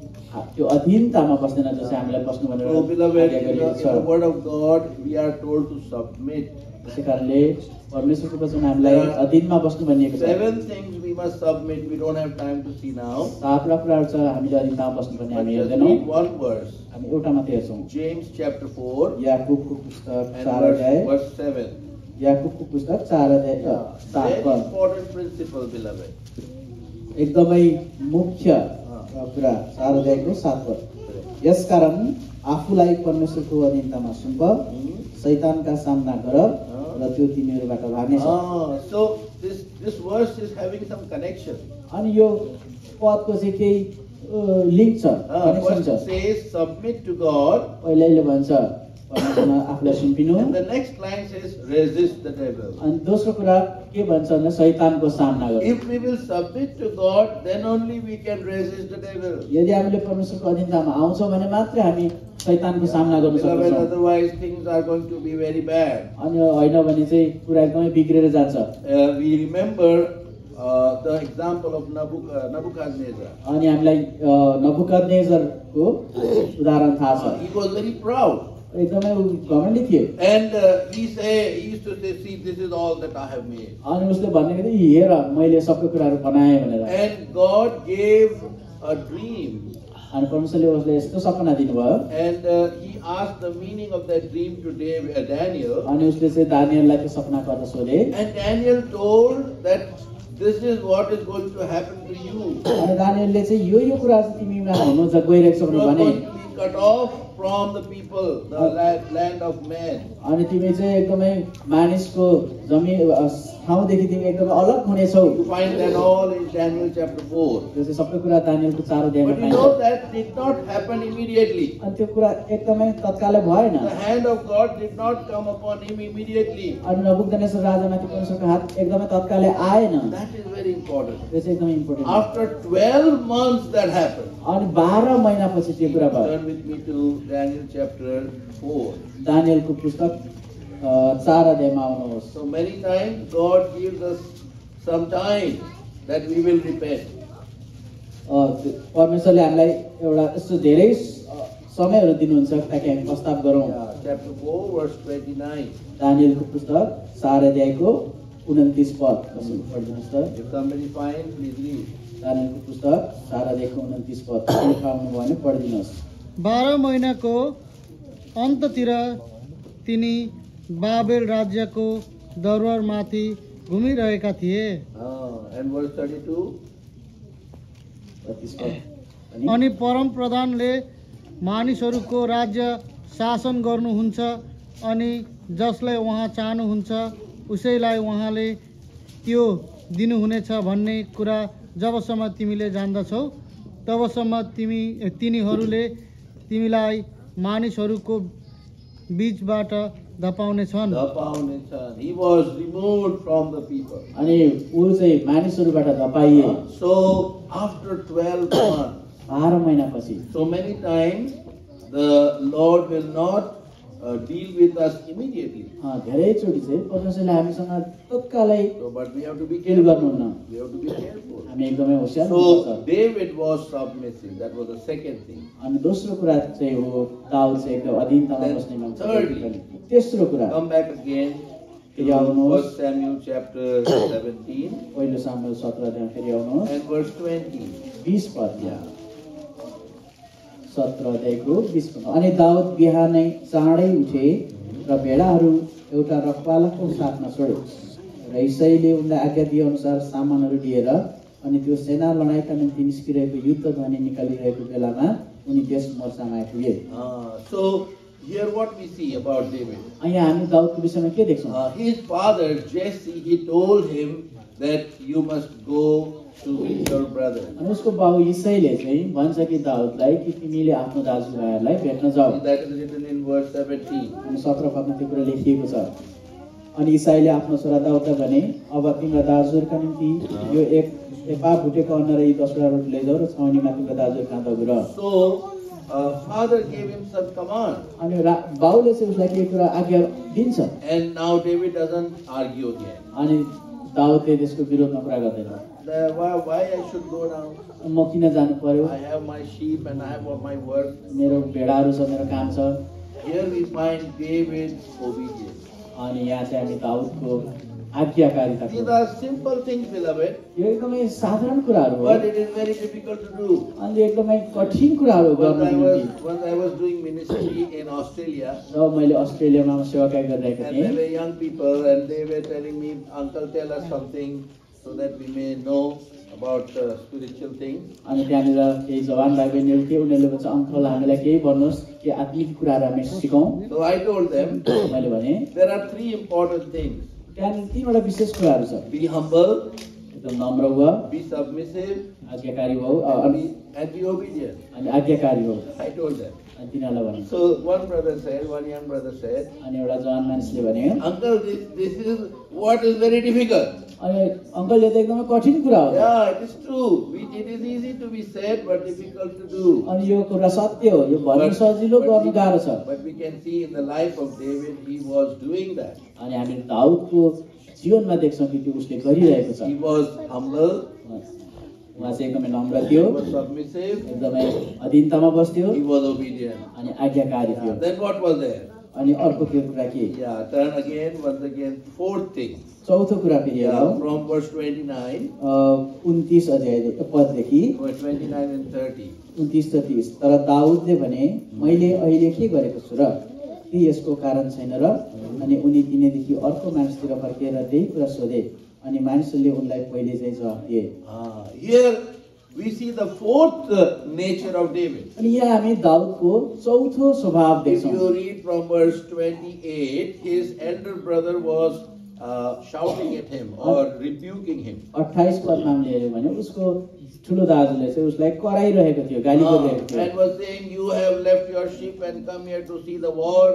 त्यो अधीनतामा बस्दैन जसै हामीलाई बस्नु भनेर So, beloved, आज्ञा in गरिएको the छ word of God, we are told to submit. त्यसै कारणले परमेश्वरको वचन हामीलाई अधीनमा बस्नु भनिएको छ 7 things we must submit. We don't have time to see now. 7 कुराहरू छ हामीले अधीनतामा बस्नुपर्ने But हामी just हेर्दैनौँ read one verse. हामी एउटा मात्रै हेर्छौँ James chapter 4 याकुबको पुस्तक and 4 अध्याय verse 7. याकुबको पुस्तक 4 अध्याय 7 Very पद important principle, beloved. एकदमै मुख्य कुरा 4 अध्यायको 7 पद यसकारण आफूलाई परमेश्वरको अधीनतामा सुम्प शैतानका सामना गर र त्यो तिनीहरूबाट भाग्नेछ So this verse is having some connection. अनि यो पदको चाहिँ केही लिङ्क छ कनेक्सन First छ it says submit to God. पहिलेले भन्छ परमेश्वरमा आफूलाई सुम्पिनु। And the next line says, resist the devil. अनि दोस्रो कुरा के भन्छ भने शैतानको सामना गर्नु। If we will submit to God, then only we can resist the devil. यदि हामीले परमेश्वरको अधीनतामा आउँछौँ भने मात्रै हामी शैतानको सामना गर्न Beloved, सक्छौँ। otherwise things are going to be very bad. अनि होइन भने चाहिँ कुरा एकदमै बिग्रेर जान्छ। We remember the example of Nebuchadnezzar. अनि हामीलाई नबुकदनेजरको उदाहरण थाहा छ। He was very proud. एकदमै घमण्डी थिए। And he used to say, see, this is all that I have made. अनि उसले भनेको थियो हेर मैले सबै कुराहरू बनाएँ भनेर। And God gave a dream. अनि परमेश्वरले उसले यस्तो सपना दिनुभयो। And he asked the meaning of that dream to Daniel. अनि उसले चाहिँ दानिएललाई त्यो सपना कथा सोधे। And Daniel told that this is what is going to happen to you. अनि दानिएलले चाहिँ यो कुरा चाहिँ तिमीमा हुन गइरहेको छ You भनेर are भने। going to be cut off from the people, the land of men. अनि तिमी चाहिँ एकदमै मानिसको जमिन ठाउँदेखि तिमी एकदमै अलग हुनेछौ। You find that all in Daniel chapter 4. त्यो चाहिँ सबै कुरा दानिएलको 4 अध्यायमा But you पाइन्छ। know that did not happen immediately. अनि त्यो कुरा एकदमै तत्कालै भएन। The hand of God did not come upon him immediately. अनि नबुकदनेस्वर राजामाथि परमेश्वरको हात एकदमै तत्कालै आएन। That is very important. त्यो चाहिँ एकदमै important. After 12 months that happened. अनि 12 महिनापछि त्यो कुरा भयो। Turn with me to Daniel chapter 4. दानिएलको पुस्तक 4 अध्यायमा आउनुहोस्। So many times God gives us some time that we will repent. परमेश्वरले हामीलाई एउटा यस्तो धेरै समयहरू दिनुहुन्छ ताकि हामी प्रस्ताव गरौँ। Chapter 4 verse 29. दानिएलको पुस्तक 4 अध्यायको 29 पद पढिदिनुहोस् त। If somebody finds, please read. दानिएलको पुस्तक 4 अध्यायको 29 पद लेखाउनु भयो भने पढिदिनुहोस्। 12 महिनाको अन्ततिर तिनी बाबेल राज्यको दरबारमाथि घुमिरहेका थिए। And verse 32. 32 पद। अनि परम प्रधानले मानिसहरूको राज्य शासन गर्नुहुन्छ अनि जसलाई उहाँ चाहनुहुन्छ उसैलाई उहाँले त्यो दिनुहुनेछ भन्ने कुरा जबसम्म तिमीले जान्दछौ तबसम्म तिनीहरूले तिमीलाई मानिसहरूको बीचबाट धपाउनेछन्। He was removed from the people. अनि ऊ चाहिँ मानिसहरूबाट धपाइए। So after 12 months. 12 महिनापछि। So many times the Lord will not deal with us immediately. धेरै चोटि चाहिँ परमेश्वरले हामीसँग तत्कालै So but we have to be डिल careful. गर्नुहुन्न। We have to be careful. हामी एकदमै होशियार हुनुपर्छ। So David was submissive. That was the second thing. अनि दोस्रो कुरा चाहिँ हो दाउद चाहिँ एकदम अधीनतामा बस्ने मान्छे। तेस्रो कुरा Come back again to 1 Samuel chapter 17 पहिलो सामुएल 17 अध्यायमा फेरि आउनुहोस्। and verse 20. 20 पद। 17 अध्यायको 20 पद। अनि दाउद बिहानै चाँडै उठे र भेडाहरू एउटा रखवालाको साथमा छोडे र इसैले उनलाई आज्ञा दिए अनुसार सामानहरू लिएर अनि त्यो सेना लडाइँका निम्ति निस्किरहेको युद्ध ध्वनि निकालिरहेको बेलामा उनी देश मोर्चामा आइपुगे। So here what we see about David. यहाँ हामी दाउदको विषयमा के देख्छौँ? His father Jesse, he told him that you must go to your brother. अनि उसको बाबु इसैले चाहिँ भन्छ कि दाउदलाई कि तिमीले आफ्नो दाजुभाइहरूलाई भेट्न जाऊ। That is written in verse 17. अनि 17 पदमा त्यो कुरा लेखिएको छ। अनि इसाईले आफ्नो छोरा दाउदलाई भने अब तिम्रा दाजुहरूका निम्ति यो एक एपा भुटेको अन्न र यी 10 वटा रोटी लैजाऊ र छाउनीमा तिम्रो दाजुहरू कहाँ दगुर। So father gave him some command. अनि बाउले चाहिँ उसलाई के कुरा आज्ञा दिन्छ। And now David doesn't argue again. अनि दाउदले त्यसको विरोधमा कुरा गर्दैन। Why I should go now? म किन जानु पर्यो? I have my sheep and I have my work. मेरो भेडाहरू छ, मेरो काम छ। Here we find David's obedience. अनि यहाँ चाहिँ हामी दाउदको आज्ञाकारिता। These are simple things, beloved. यो एकदमै साधारण कुराहरू हो। But it is very difficult to do. अनि एकदमै कठिन कुराहरू गर्नु निम्ति। Once I was doing ministry in Australia. र मैले अस्ट्रेलियामा सेवाकार्य गरिरहेको And थिएँ। there were young people and they were telling me, Uncle, tell us something so that we may know about spiritual things. अनि त्यहाँनिर केही जवान भाइ बहिनीहरू थिए, उनीहरूले भन्छ अङ्कल हामीलाई केही भन्नुहोस् कि आत्मिक कुराहरू हामी सिकौँ। So I told them, मैले भने there are three important things. त्यहाँनिर 3 वटा विशेष कुराहरू छ। Be humble, एकदम नम्र हुआ, be submissive, आज्ञाकारी हो, अनि and be obedient. आज्ञाकारी हो। I told them. अनि तिनीहरूलाई भने So one brother said, one young brother said, अनि एउटा जवान मानिसले भने Uncle, this is what is very difficult. अनि अङ्कलले त एकदमै कठिन कुरा हो Yeah, it is true. It is easy to be said, but difficult to do. अनि यो कुरा सत्य हो यो भन्नु सजिलो गर्नु गाह्रो छ But we can see in the life of David, he was doing that. अनि हामी दाउदको जीवनमा देख्छौँ कि त्यो उसले गरिरहेको छ He was humble, उहाँ चाहिँ एकदमै नम्र he थियो was submissive, एकदमै अधीनतामा बस्थ्यो he was obedient. अनि आज्ञाकारी थियो Then what was there? अनि अर्को के कुरा के Yeah, turn again, once again, fourth thing. चौथो कुरा फेरि हेरौँ From verse 29, 29 अध्याय पददेखि verse 29 and 30. 29 र 30 तर दाउदले भने मैले अहिले के गरेको छु र के यसको कारण छैन र अनि उनी तिनीदेखि अर्को मानिसतिर फर्केर त्यही कुरा सोधे अनि मानिसहरूले उनलाई पहिले चाहिँ जवाफ दिए Here we see the fourth nature of David. अनि यहाँ हामी दाउदको चौथो स्वभाव If देख्छौँ you read from verse 28, his elder brother was shouting at him or rebuking him. 28 पदमा हामीले हेर्यौँ भने उसको ठुलो दाजुले चाहिँ उसलाई कराइरहेको थियो गाली गरिरहेको थियो And was saying, you have left your sheep and come here to see the war.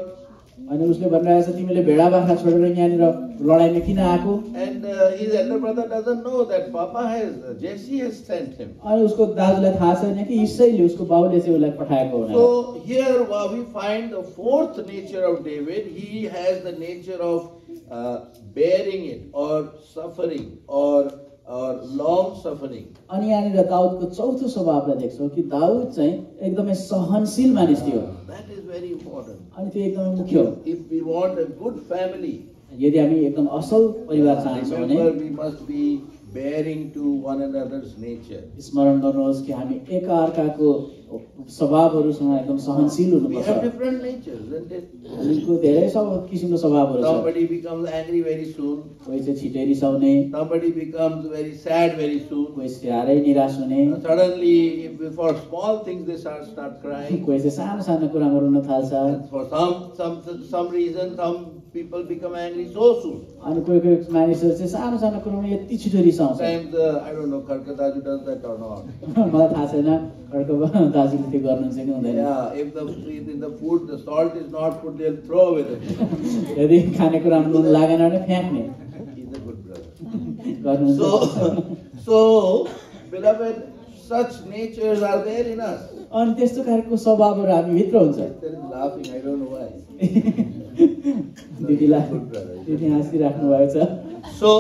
अनि उसले भनिरहेको छ तिमीले भेडा बाख्रा छोडेर यहाँनिर लडाइँमा किन आएको And his elder brother doesn't know that Papa has, Jesse has sent him. अनि उसको दाजुलाई थाहा छैन कि इसैले उसको बाउले चाहिँ उसलाई पठाएको हो So here we find the fourth nature of David. He has the nature of bearing it or suffering or long suffering. अनि यहाँनिर दाउदको चौथो स्वभावलाई देख्छौँ कि दाउद चाहिँ एकदमै सहनशील मानिस थियो That is very important. अनि त्यो एकदमै मुख्य हो If we want a good family, यदि हामी एकदम असल परिवार चाहन्छौँ भने remember we must be bearing to one another's nature. स्मरण गर्नुहोस् कि हामी एकअर्काको स्वभावहरूसँग एकदम सहनशील We have हुनुपर्छ different natures, isn't it? हामीको धेरै सब किसिमको स्वभावहरू छ Somebody becomes angry very soon. कोही चाहिँ छिटै रिसाउने Somebody becomes very sad very soon. कोही साह्रै निराश हुने Suddenly, if for small things they start crying. कोही चाहिँ सानो सानो कुरामा रुन थाल्छ And for some reason, some people become angry so soon. अनि कोही कोही मानिसहरू चाहिँ सानो सानो कुरामा यति छिटो रिसाउँछ Sometimes, I don't know, Karkadaju does that or not. मलाई थाहा छैन खड्क दाजुले त्यो गर्नुहुन्छ कि हुँदैन Yeah, if in the food the salt is not put, they'll throw away the food. यदि खानेकुरामा नुन लागेन भने फ्याँक्ने He's a good brother. गर्नुहुन्छ So, beloved, such natures are there in us. अनि त्यस्तो खालको स्वभावहरू हामी भित्र हुन्छ Sister is laughing, I don't know why. दिदीलाई दिदी हाँसिराख्नु भएको छ So,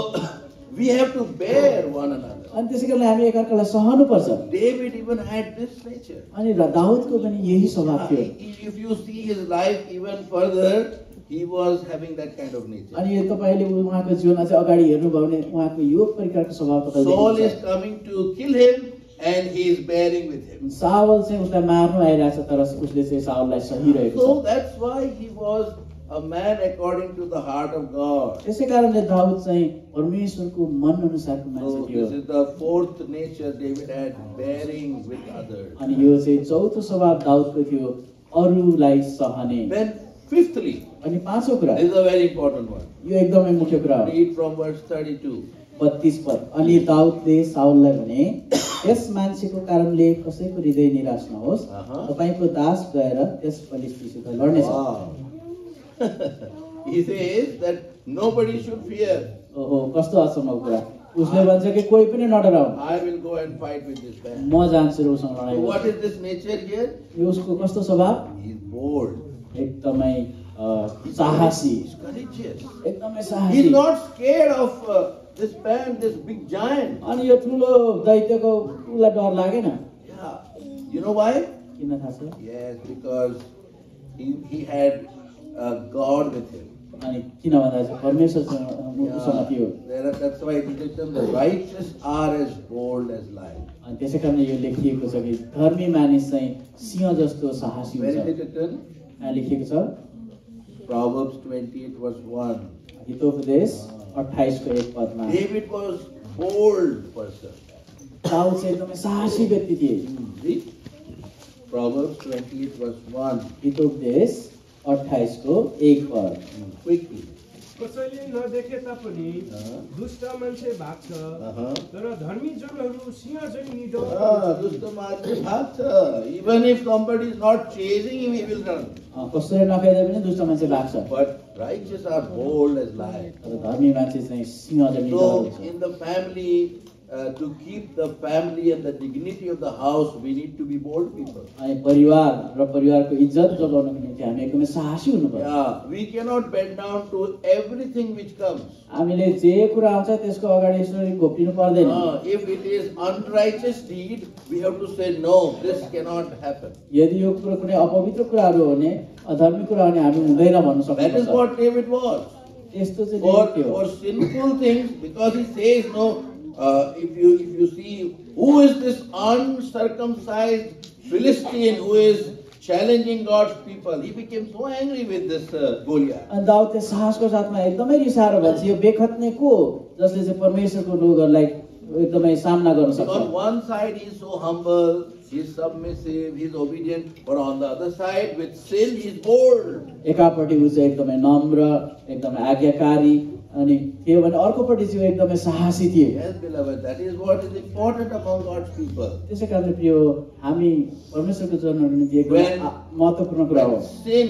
we have to bear one another. अनि त्यसै कारणले हामी एकअर्कालाई सहनुपर्छ David even had this nature. अनि दाउदको पनि यही स्वभाव थियो If you see his life even further, he was having that kind of nature. अनि तपाईँले उहाँको जीवनमा चाहिँ अगाडि हेर्नुभयो भने उहाँको यो प्रकारको स्वभाव तपाईँले Saul is देख्नुहुन्छ। coming to kill him and he is bearing with him. सावल चाहिँ उसलाई मार्नु आइरहेको छ तर उसले चाहिँ सावललाई सहिरहेको So छ that's why he was a man according to the heart of God. त्यसै कारणले दाउद चाहिँ परमेश्वरको मन अनुसारको मान्छे So थियो this is the fourth nature David had, bearing with others. अनि यो चाहिँ चौथो स्वभाव दाउदको थियो अरूलाई सहने Then fifthly, अनि पाँचौं कुरा this is a very important one. यो एकदमै मुख्य कुरा हो Read from verse 32. 32 पद अनि दाउदले साउललाई भने यस मान्छेको कारणले कसैको हृदय निराश नहोस् तपाईको दास गएर त्यस फलिस्तीसित लड्नेछ Wow. He says that nobody should fear. ओहो कस्तो अचम्मको कुरा उसले भन्छ कि कोही पनि नडराउनु I will go and fight with this man. म जान्छु र उसँग लडाइँ What गर्छु। is this nature here? यो उसको कस्तो स्वभाव He is bold. एकदमै साहसी He's courageous. एकदमै He's साहसी not scared of this man, this big giant. अनि यो ठुलो दैत्यको उसलाई डर लागेन Yeah. You know why? किन थाहा छ Yes, because he had God with him. अनि किन भन्दा चाहिँ परमेश्वरसँग उसँग थियो That's why it is written, the righteous are as bold as lion. अनि त्यसै कारणले यो लेखिएको छ कि धर्मी मानिस चाहिँ सिंह जस्तो साहसी Where is हुन्छ it written? यहाँ लेखिएको छ Proverbs 28 verse 1. हितोपदेश 28 को 1 पदमा David was bold person. Daud चाहिँ एकदमै साहसी व्यक्ति थिए Read. Proverbs 28 verse 1. हितोपदेश 28 को 1 पद Quickly. कसैले नदेखे तापनि दुष्ट मान्छे भाग्छ तर धर्मी जनहरू सिंह झैं निडर दुष्ट मान्छे even if somebody is not chasing him, he will run. कसैले नखेद्दा पनि दुष्ट मान्छे भाग्छ But righteous are bold as lions. तर धर्मी मान्छे चाहिँ सिंह झैं निडर So हुन्छ। in the family, to keep the family and the dignity of the house, we need to be bold people. अनि परिवार र परिवारको इज्जत जोगाउनको निम्ति हामी एकदमै साहसी हुनुपर्छ। Yeah, we cannot bend down to everything which comes. हामीले जे कुरा आउँछ त्यसको अगाडि यसरी घोप्टिनु पर्दैन। If it is unrighteous deed, we have to say no, this cannot happen. यदि यो कुरा कुनै अपवित्र कुराहरू हो भने अधर्मी कुरा हो भने हामी हुँदैन भन्न That is सक्छौँ। what David was. त्यस्तो चाहिँ देव थियो। For sinful things, because he says no. If you see who is this uncircumcised Philistine who is challenging God's people, he became so angry with this Goliath. अनि दाउदले साहसको साथमा एकदमै रिसाएर भन्छ यो बेखत्ने को जसले चाहिँ परमेश्वरको लोकहरूलाई एकदमै सामना गर्न सक्छ। On one side he is so humble, he is submissive, he is obedient, but on the other side with sin he is bold. एकापट्टि ऊ चाहिँ एकदमै नम्र एकदमै आज्ञाकारी अनि त्यो भने अर्कोपट्टि चाहिँ एकदमै साहसी थिए। Yes, beloved, that is what is important among God's people. त्यसै कारणले प्रिय हामी परमेश्वरको जनहरू निम्ति एकदमै महत्त्वपूर्ण कुरा हो। Sin,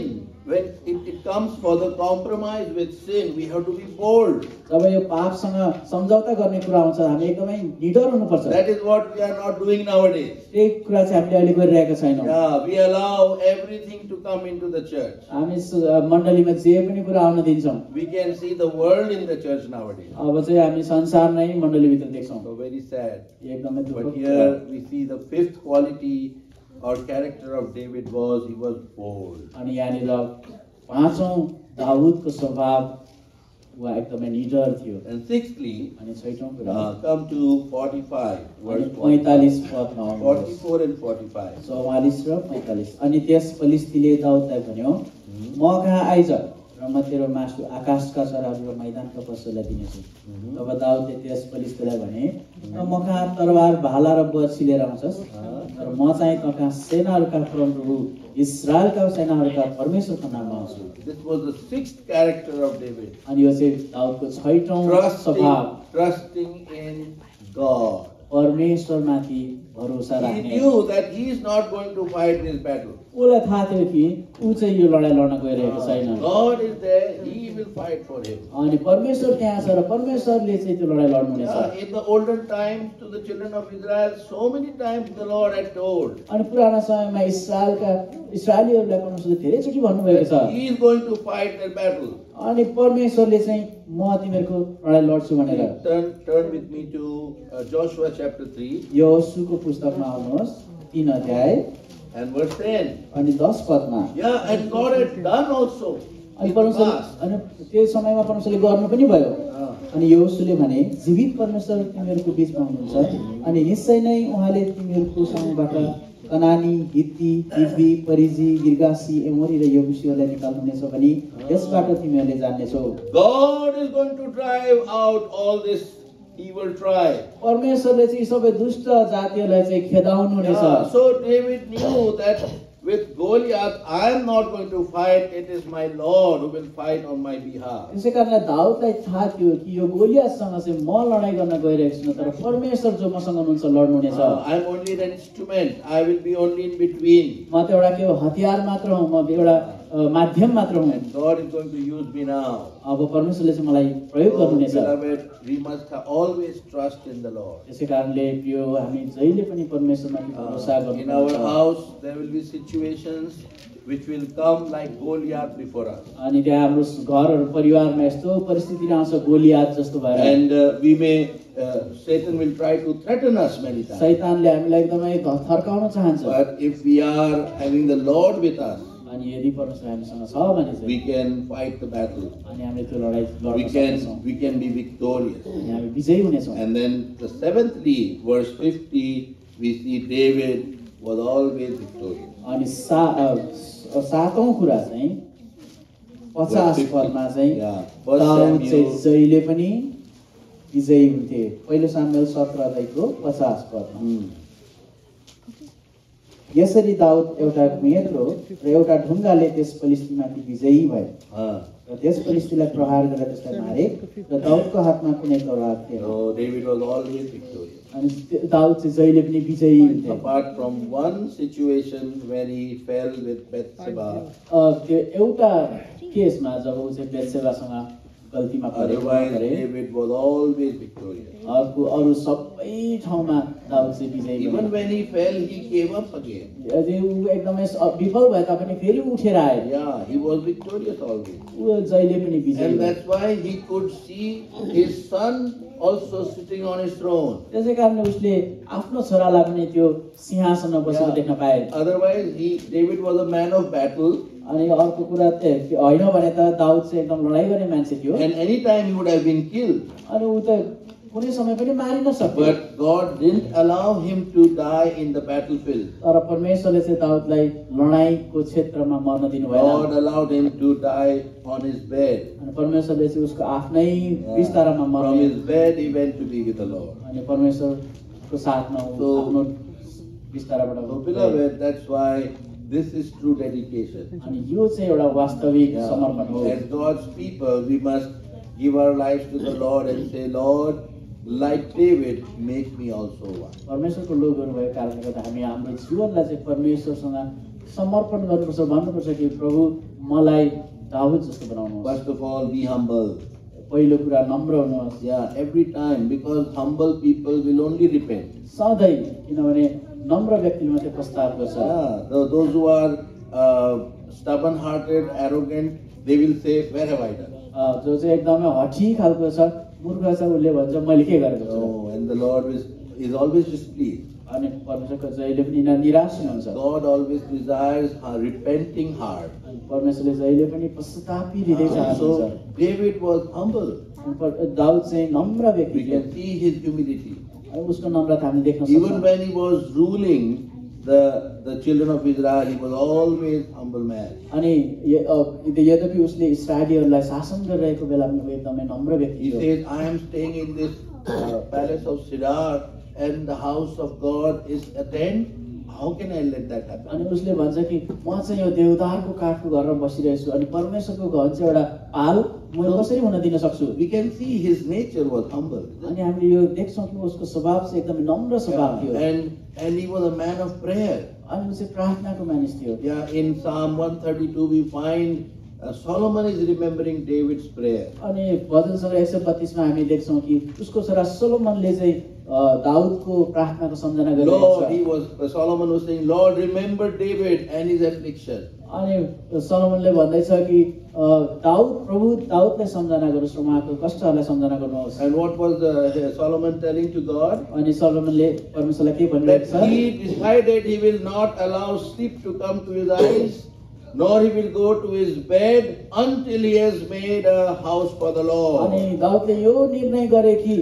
when it comes for the compromise with sin, we have to be bold. जब यो पापसँग सम्झौता गर्ने कुरा आउँछ हामी एकदमै निडर हुनुपर्छ। That is what we are not doing nowadays. त्यही कुरा चाहिँ हामीले अहिले गरिरहेका छैनौँ। Yeah, we allow everything to come into the church. हामी मण्डलीमा जे पनि कुरा आउन दिन्छौँ। We can see the world in the church nowadays. अब चाहिँ हामी संसार नै मण्डलीभित्र देख्छौँ। So very sad. एकदमै दुःखद But कुरा। here we see the fifth quality or character of David was he was bold. अनि यहाँनिर पाँचौं दाउदको स्वभाव वा एकदमै निडर थियो। And sixthly, अनि छैटौं कुरा come to 45, verse 45 पदमा आउनुहोस्। 44 and 45. 44 र 45। अनि त्यस फलिस्तीले दाउदलाई भन्यो म कहाँ आइज र म तेरो मासु आकाशका चराहरू र मैदानका पशुलाई दिनेछु। तब दाउदले त्यस फलिस्तीलाई भने म कहाँ तरबार भाला र बर्छी लिएर आउँछस् तर म चाहिँ त कहाँ सेनाहरूका प्रभु इस्राएलका सेनाहरूका परमेश्वरको नाममा आउँछु। This was the sixth character of David. अनि यो चाहिँ दाउदको छैटौं स्वभाव Trusting in God. परमेश्वरमाथि भरोसा He राख्ने। knew that he is not going to fight this battle. उसलाई थाहा थियो कि ऊ चाहिँ यो लडाइँ लड्न गइरहेको छैन। God is there, he will fight for him. अनि परमेश्वर त्यहाँ छ र परमेश्वरले चाहिँ त्यो लडाइँ लड्नुहुनेछ। In the olden times to the children of Israel, so many times the Lord had told. अनि पुरानो समयमा इस्राएलीहरूलाई परमेश्वरले धेरैचोटि भन्नुभएको छ He is going to fight their battle. अनि परमेश्वरले चाहिँ म तिमीहरूको लडाइँ लड्छु भनेर। Turn with me to Joshua chapter 3 योशुको पुस्तकमा आउनुहोस् 3 अध्याय and verse 10. अनि 10 पदमा। Yeah, and God had done also. अनि in परमेश्वर past. अनि त्यो समयमा परमेश्वरले गर्नु पनि भयो। अनि योशुले भने जीवित परमेश्वर तिमीहरूको बीचमा हुनुहुन्छ अनि निश्चय नै उहाँले तिमीहरूको समूहबाट कनानी, हित्ती, हिब्बी, परिजी, गिर्गासी, एमोरी र यबुसीहरूलाई निकाल्नुहुनेछ भनी यसबाट तिमीहरूले जान्नेछौ। God is going to drive out all this evil tribe. परमेश्वरले चाहिँ सबै दुष्ट जातिहरूलाई चाहिँ खेदाउनुहुनेछ। So David knew that with Goliath, I am not going to fight. It is my Lord who will fight on my behalf. त्यसै कारणले दाउदलाई थाहा थियो कि यो गोलियातसँग चाहिँ म लडाइँ गर्न गइरहेको छु तर परमेश्वर जो मसँग हुनुहुन्छ लड्नुहुनेछ। I am only an instrument. I will be only in between. म त एउटा के हो हतियार मात्र हुँ, म एउटा माध्यम मात्र हुँ। And God is going to use me now. अब परमेश्वरले चाहिँ मलाई प्रयोग So, गर्नुहुनेछ। beloved, we must always trust in the Lord. त्यसै कारणले प्रिय हामी जहिले पनि परमेश्वरमाथि भरोसा In our गर्नुपर्छ। house, there will be situations which will come like Goliath before us. अनि त्यहाँ हाम्रो घरहरू परिवारमा यस्तो परिस्थिति आउँछ गोलियात जस्तो भएर And Satan will try to threaten us many times. शैतानले हामीलाई एकदमै थर्काउन चाहन्छ। But if we are having the Lord with us, अनि यदि परमेश्वर हामीसँग छ भने we चाहिँ can fight the battle. अनि हामीले त्यो लडाइँ लड्न सक्छौँ We can be victorious. अनि हामी विजयी हुनेछौँ। And then the seventhly, verse 50, we see David was always victorious. अनि सातौं कुरा चाहिँ 50 पदमा चाहिँ Yeah. दाउद चाहिँ जहिले पनि विजयी हुन्थे। पहिलो सामुएल 17 अध्यायको 50 पदमा। यसरी दाउद एउटा मेत्रो र एउटा ढुङ्गाले त्यस फलिस्तीमाथि विजयी भए र त्यस फलिस्तीलाई प्रहार गरेर त्यसलाई मारे र दाउदको हातमा कुनै तलवार थिएन। So David was always victorious. अनि दाउद चाहिँ जहिले पनि विजयी हुन्थे। Apart from one situation when he fell with Bathsheba, त्यो एउटा केसमा जब ऊ चाहिँ बेत्सेबासँग गल्तीमा परेको otherwise गरे, David was always victorious. अरू सबै ठाउँमा दाउद चाहिँ विजयी Even बने। when he fell, he came up again. अझै ऊ एकदमै विफल भए तापनि फेरि उठेर आयो। Yeah, he was victorious always. ऊ जहिले पनि विजयी And भयो। that's why he could see his son also sitting on his throne. त्यसै कारणले उसले आफ्नो छोरालाई पनि त्यो सिंहासनमा बसेको देख्न पाए। Otherwise, David was a man of battle, अनि अर्को कुरा होइन भने त दाउद चाहिँ एकदम लडाइँ गर्ने मान्छे थियो and anytime he would have been killed. अनि ऊ त कुनै समय पनि मारिन सक्थ्यो। But God didn't allow him to die in the battlefield. तर परमेश्वरले चाहिँ दाउदलाई लडाइँको क्षेत्रमा मर्न दिनु भएन। God allowed him to die on his bed. अनि परमेश्वरले चाहिँ उसको आफ्नै बिस्तारामा From मर्ने his bed, he went to be with the Lord. अनि परमेश्वरको साथमा ऊ So- आफ्नो बिस्ताराबाट So, गए। beloved, that's why this is true dedication. अनि यो चाहिँ एउटा वास्तविक समर्पण हो। As God's people, we must give our lives to the Lord and say, Lord, like David, make me also one. परमेश्वरको लोकहरू भएको कारणले गर्दा हामी हाम्रो जीवनलाई चाहिँ परमेश्वरसँग समर्पण गर्नुपर्छ, भन्नुपर्छ कि प्रभु मलाई दाउद जस्तो बनाउनुहोस्। First of all, be humble. पहिलो कुरा नम्र हुनुहोस्। Yeah, every time, because humble people will only repent. सधैँ, किनभने नम्र व्यक्तिले मात्रै पश्चाताप गर्छ। Those who are stubborn-hearted, arrogant, they will say, where have I done? जो चाहिँ एकदमै हठी खालको छ, मूर्ख छ, उसले भन्छ मैले के गरेको छु। No, and the Lord is always displeased. अनि परमेश्वरको जहिले पनि निराश हुनुहुन्छ। God always desires a repenting heart. अनि परमेश्वरले जहिले पनि पश्चातापी हृदय चाहनुहुन्छ। So David was humble. अनि दाउद चाहिँ नम्र व्यक्ति We थियो। can see his humility. अनि उसको नम्रता हामी देख्न Even सक्छौँ। when he was ruling the children of Israel, he was always humble man. अनि यद्यपि उसले इस्राएलीहरूलाई शासन गरिरहेको बेलामा ऊ एकदमै नम्र व्यक्ति He थियो। says, I am staying in this palace of Shirar and the house of God is a tent. How can I let that happen? अनि उसले भन्छ कि म चाहिँ यो देवदारको काठको घरमा बसिरहेको छु अनि परमेश्वरको घर चाहिँ एउटा पाल म कसरी हुन दिन सक्छु। We can see his nature was humble. अनि हामीले यो देख्छौँ कि उसको स्वभाव चाहिँ एकदमै नम्र स्वभाव थियो। And he was a man of prayer. अनि ऊ चाहिँ प्रार्थनाको मानिस थियो। Yeah, in Psalm 132 we find Solomon is remembering David's prayer. अनि भजन सङ्ग्रह 132 मा हामी देख्छौँ कि उसको छोरा सोलोमनले चाहिँ दाउदको प्रार्थनाको सम्झना गरिरहेको छ। Solomon was saying, Lord, remember David and his affliction. अनि सोलोमनले भन्दैछ कि प्रभु दाउदलाई सम्झना गर्नुहोस् र उहाँको कष्टहरूलाई सम्झना गर्नुहोस्। And what was Solomon telling to God? अनि सोलोमनले परमेश्वरलाई के भनिरहेको That छ? he decided he will not allow sleep to come to his eyes, nor he will go to his bed until he has made a house for the Lord. अनि दाउदले यो निर्णय गरे कि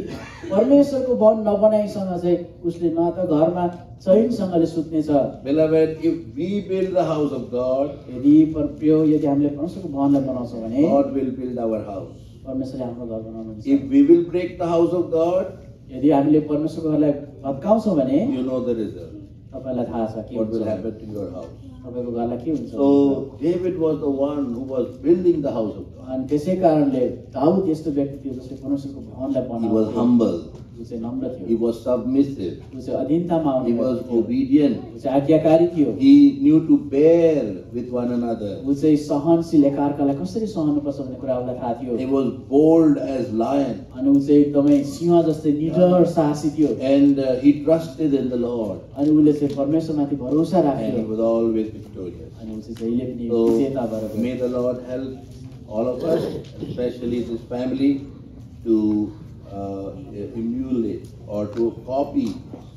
परमेश्वरको वन नबनाइसँग चाहिँ उसले न त घरमा चैनसँगले सुत्नेछ। Beloved, if we build the house of God, यदि हामीले परमेश्वरको भवनलाई बनाउँछौँ भने God will build our house. परमेश्वरले हाम्रो घर बनाउनुहुन्छ। If we will break the house of God, यदि हामीले परमेश्वरको घरलाई भत्काउँछौँ भने you know the result. तपाईलाई थाहा छ के What will हुन्छ, happen to your house? तपाईको घरलाई के हुन्छ। So David was the one who was building the house of God. अनि त्यसै कारणले दाउद यस्तो व्यक्ति थियो जसले परमेश्वरको भवनलाई He was बनाउँथ्यो। humble. ऊ चाहिँ नम्र He थियो, was submissive. ऊ चाहिँ अधीनतामा आउने He was व्यक्ति थियो, obedient. ऊ चाहिँ आज्ञाकारी थियो, He knew to bear with one another. ऊ चाहिँ सहनशील एकाअर्कालाई कसरी सहनुपर्छ भन्ने कुरा उसलाई थाहा थियो। He was bold as lion. अनि ऊ चाहिँ एकदमै सिंह जस्तै निडर साहसी थियो। And he trusted in the Lord. अनि उसले चाहिँ परमेश्वरमाथि भरोसा And राख्यो he was always victorious. अनि ऊ चाहिँ जहिले पनि So विजेता भएर गयो। may the Lord help all of us, especially this family, to emulate or to copy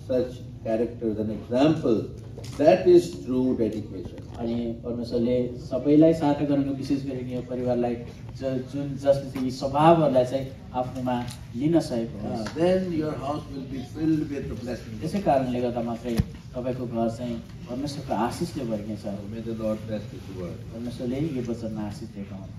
such characters and examples. That is true dedication. अनि परमेश्वरले सबैलाई सहायता गर्नु, विशेष गरी यो परिवारलाई जुन जसले चाहिँ यी स्वभावहरूलाई चाहिँ आफ्नोमा लिन सकेको हुन्छ। Then your house will be filled with the blessings. त्यसै कारणले गर्दा मात्रै तपाईँको घर चाहिँ परमेश्वरको आशिषले भरिनेछ। May the Lord bless His word. परमेश्वरले यो वचनमा आशिष दिएको हुन्।